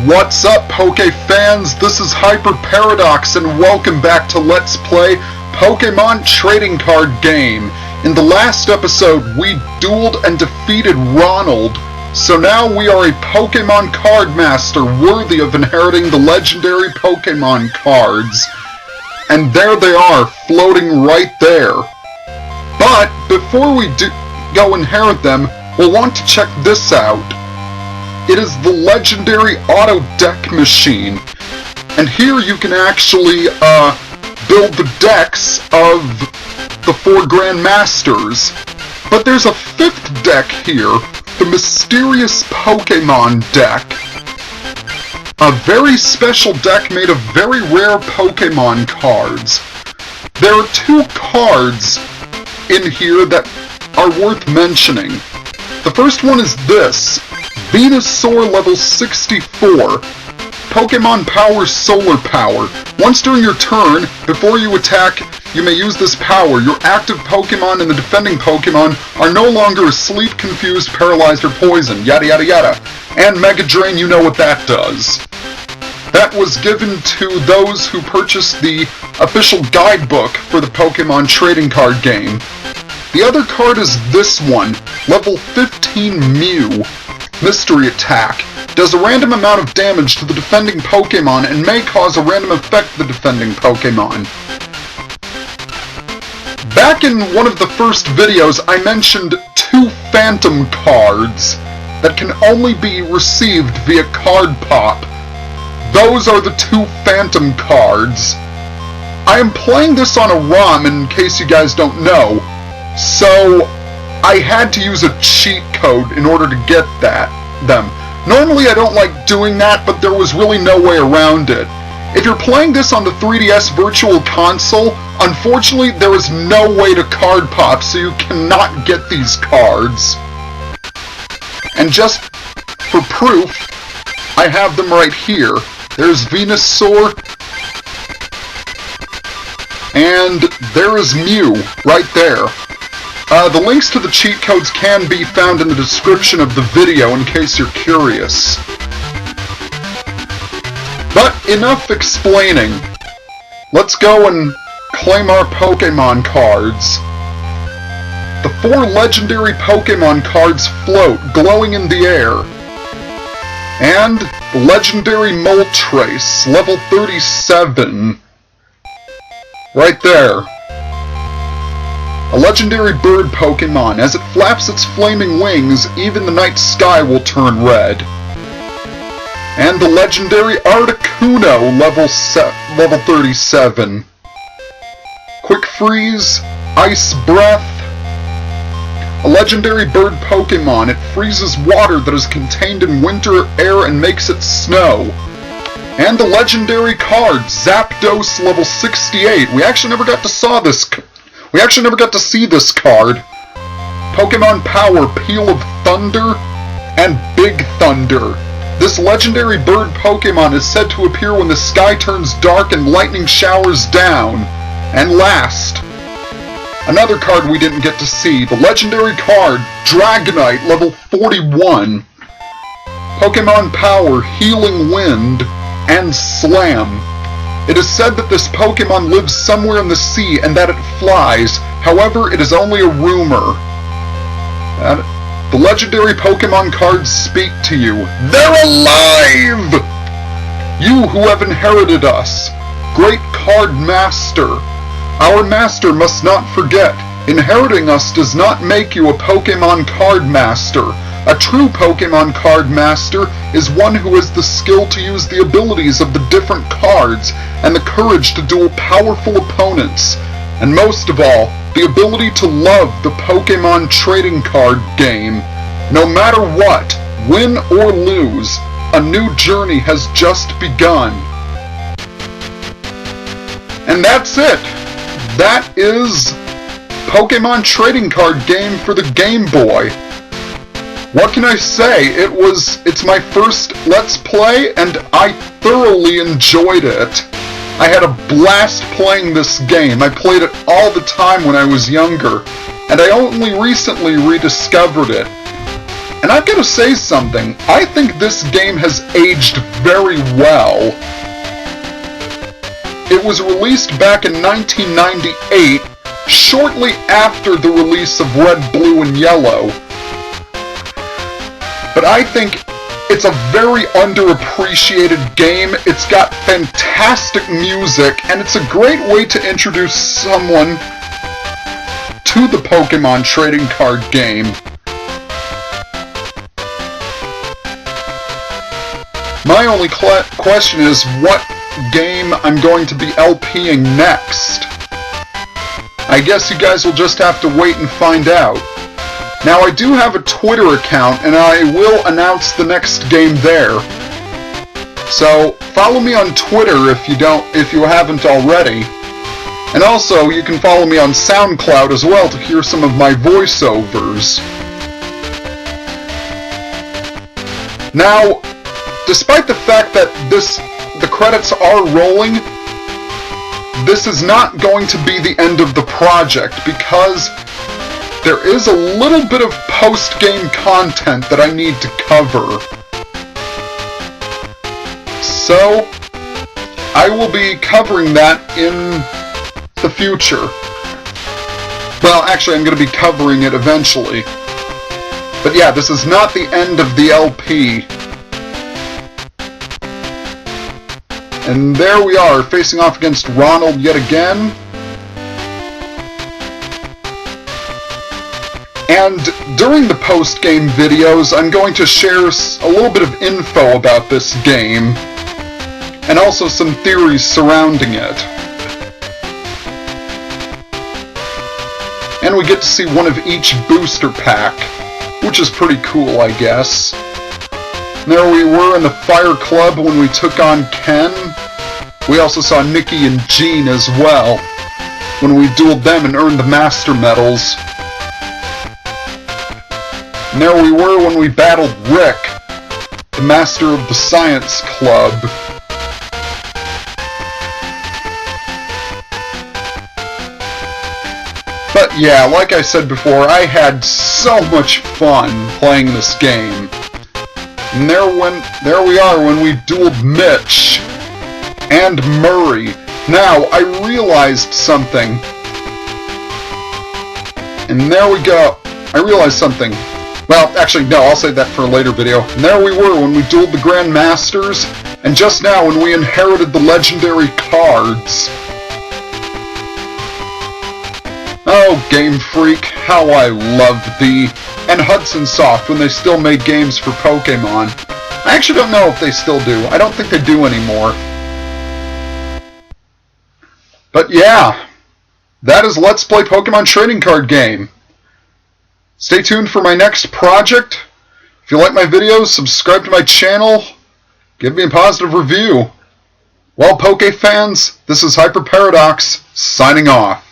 What's up, Poke fans? This is Hyper Paradox, and welcome back to Let's Play Pokemon Trading Card Game. In the last episode, we dueled and defeated Ronald, so now we are a Pokemon Card Master worthy of inheriting the legendary Pokemon cards. And there they are, floating right there. But before we go inherit them, we'll want to check this out. It is the legendary auto deck machine, and here you can actually build the decks of the 4 Grandmasters. But there's a 5th deck here, the Mysterious Pokemon deck. A very special deck made of very rare Pokemon cards. There are 2 cards in here that are worth mentioning. The first one is this. Venusaur level 64. Pokemon Power Solar Power. Once during your turn, before you attack, you may use this power. Your active Pokemon and the defending Pokemon are no longer asleep, confused, paralyzed, or poisoned. Yada yada yada. And Mega Drain, you know what that does. That was given to those who purchased the official guidebook for the Pokemon trading card game. The other card is this one. Level 15 Mew. Mystery Attack. Does a random amount of damage to the defending Pokemon and may cause a random effect to the defending Pokemon. Back in one of the first videos, I mentioned 2 Phantom cards that can only be received via Card Pop. Those are the 2 Phantom cards. I am playing this on a ROM in case you guys don't know, so I had to use a cheat code in order to get them. Normally I don't like doing that, but there was really no way around it. If you're playing this on the 3DS Virtual Console, unfortunately there is no way to card pop, so you cannot get these cards. And just for proof, I have them right here. There's Venusaur, and there is Mew right there. The links to the cheat codes can be found in the description of the video in case you're curious. But enough explaining. Let's go and claim our Pokemon cards. The 4 legendary Pokemon cards float, glowing in the air. And the legendary Moltres, level 37. Right there. A legendary bird Pokemon. As it flaps its flaming wings, even the night sky will turn red. And the legendary Articuno, level 37. Quick Freeze, Ice Breath. A legendary bird Pokemon. It freezes water that is contained in winter air and makes it snow. And the legendary card, Zapdos, level 68. We actually never got to see this card. Pokemon Power, Peal of Thunder, and Big Thunder. This legendary bird Pokemon is said to appear when the sky turns dark and lightning showers down. And last, another card we didn't get to see, the legendary card, Dragonite, level 41. Pokemon Power, Healing Wind, and Slam. It is said that this Pokemon lives somewhere in the sea and that it flies. However, it is only a rumor. The legendary Pokemon cards speak to you. They're alive! You who have inherited us, great Card Master. Our Master must not forget, inheriting us does not make you a Pokemon Card Master. A true Pokemon Card Master is one who has the skill to use the abilities of the different cards and the courage to duel powerful opponents, and most of all, the ability to love the Pokemon trading card game. No matter what, win or lose, a new journey has just begun. And that's it! That is Pokemon Trading Card Game for the Game Boy. What can I say? It's my first Let's Play, and I thoroughly enjoyed it. I had a blast playing this game. I played it all the time when I was younger, and I only recently rediscovered it. And I've got to say something, I think this game has aged very well. It was released back in 1998, shortly after the release of Red, Blue, and Yellow. But I think it's a very underappreciated game. It's got fantastic music, and it's a great way to introduce someone to the Pokemon trading card game. My only question is what game I'm going to be LPing next. I guess you guys will just have to wait and find out. Now, I do have a Twitter account, and I will announce the next game there. So, follow me on Twitter if you haven't already. And also, you can follow me on SoundCloud as well to hear some of my voiceovers. Now, despite the fact that the credits are rolling, this is not going to be the end of the project, because there is a little bit of post-game content that I need to cover. So, I will be covering that in the future. Well, actually, I'm going to be covering it eventually. But yeah, this is not the end of the LP. And there we are, facing off against Ronald yet again. And during the post-game videos, I'm going to share a little bit of info about this game, and also some theories surrounding it. And we get to see one of each booster pack, which is pretty cool, I guess. And there we were in the Fire Club when we took on Ken. We also saw Nikki and Jean as well, when we dueled them and earned the Master Medals. And there we were when we battled Rick, the Master of the Science Club. But yeah, like I said before, I had so much fun playing this game. And there we are when we dueled Mitch and Murray. Now, I realized something. And there we go. I realized something. Well, actually, no, I'll save that for a later video. And there we were when we dueled the Grand Masters, and just now when we inherited the legendary cards. Oh, Game Freak, how I loved thee. And Hudson Soft when they still made games for Pokemon. I actually don't know if they still do. I don't think they do anymore. But yeah, that is Let's Play Pokemon Trading Card Game. Stay tuned for my next project. If you like my videos, subscribe to my channel. Give me a positive review. Well, Poke fans, this is Hyper Paradox, signing off.